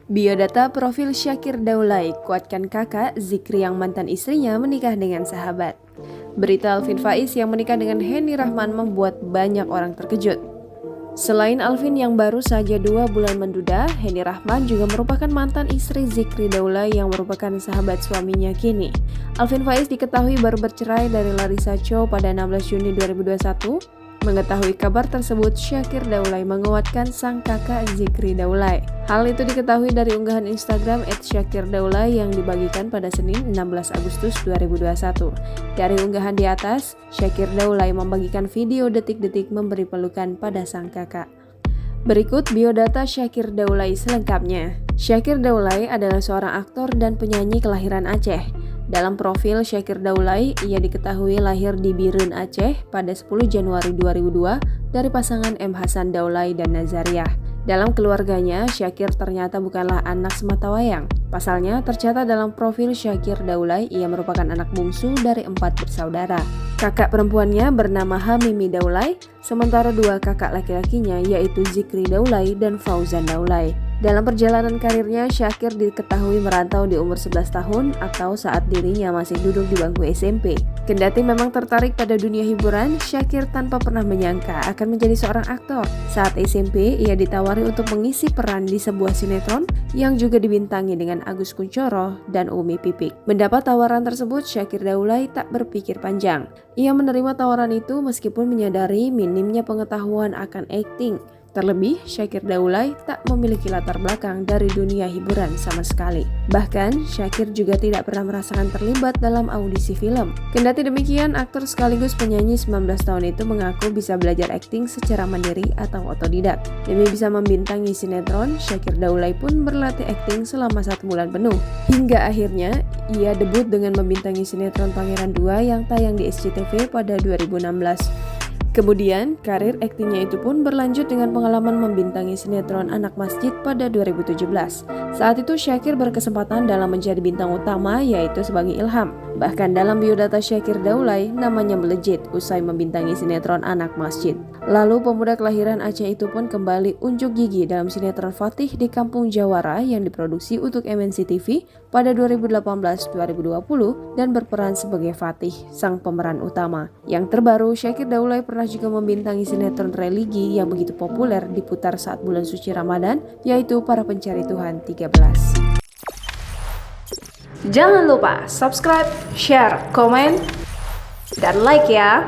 Biodata profil Syakir Daulay, kuatkan kakak Zikri yang mantan istrinya menikah dengan sahabat. Berita Alvin Faiz yang menikah dengan Henny Rahman membuat banyak orang terkejut. Selain Alvin yang baru saja 2 bulan menduda, Henny Rahman juga merupakan mantan istri Zikri Daulay yang merupakan sahabat suaminya kini. Alvin Faiz diketahui baru bercerai dari Larissa Chow pada 16 Juni 2021. Mengetahui kabar tersebut, Syakir Daulay menguatkan sang kakak Zikri Daulay. Hal itu diketahui dari unggahan Instagram @syakirdaulay yang dibagikan pada Senin 16 Agustus 2021. Dari unggahan di atas, Syakir Daulay membagikan video detik-detik memberi pelukan pada sang kakak. Berikut biodata Syakir Daulay selengkapnya. Syakir Daulay adalah seorang aktor dan penyanyi kelahiran Aceh. Dalam profil Syakir Daulay, ia diketahui lahir di Biren, Aceh pada 10 Januari 2002 dari pasangan M. Hasan Daulay dan Nazariah. Dalam keluarganya, Syakir ternyata bukanlah anak sematawayang. Pasalnya, tercatat dalam profil Syakir Daulay, ia merupakan anak bungsu dari 4 bersaudara. Kakak perempuannya bernama Hamimi Daulay, sementara 2 kakak laki-lakinya yaitu Zikri Daulay dan Fauzan Daulay. Dalam perjalanan karirnya, Syakir diketahui merantau di umur 11 tahun atau saat dirinya masih duduk di bangku SMP. Kendati memang tertarik pada dunia hiburan, Syakir tanpa pernah menyangka akan menjadi seorang aktor. Saat SMP, ia ditawari untuk mengisi peran di sebuah sinetron yang juga dibintangi dengan Agus Kuncoro dan Umi Pipik. Mendapat tawaran tersebut, Syakir Daulay tak berpikir panjang. Ia menerima tawaran itu meskipun menyadari minimnya pengetahuan akan akting. Terlebih, Syakir Daulay tak memiliki latar belakang dari dunia hiburan sama sekali. Bahkan, Syakir juga tidak pernah merasakan terlibat dalam audisi film. Kendati demikian, aktor sekaligus penyanyi 19 tahun itu mengaku bisa belajar akting secara mandiri atau otodidak. Demi bisa membintangi sinetron, Syakir Daulay pun berlatih akting selama 1 bulan penuh. Hingga akhirnya, ia debut dengan membintangi sinetron Pangeran 2 yang tayang di SCTV pada 2016. Kemudian, karir aktingnya itu pun berlanjut dengan pengalaman membintangi sinetron Anak Masjid pada 2017. Saat itu Syakir berkesempatan dalam menjadi bintang utama yaitu sebagai Ilham. Bahkan dalam biodata Syakir Daulay, namanya melejit usai membintangi sinetron Anak Masjid. Lalu pemuda kelahiran Aceh itu pun kembali unjuk gigi dalam sinetron Fatih di Kampung Jawara yang diproduksi untuk MNC TV pada 2018-2020 dan berperan sebagai Fatih, sang pemeran utama. Yang terbaru, Syakir Daulay pernah juga membintangi sinetron religi yang begitu populer diputar saat bulan suci Ramadan, yaitu Para Pencari Tuhan 13. Jangan lupa subscribe, share, komen, dan like ya!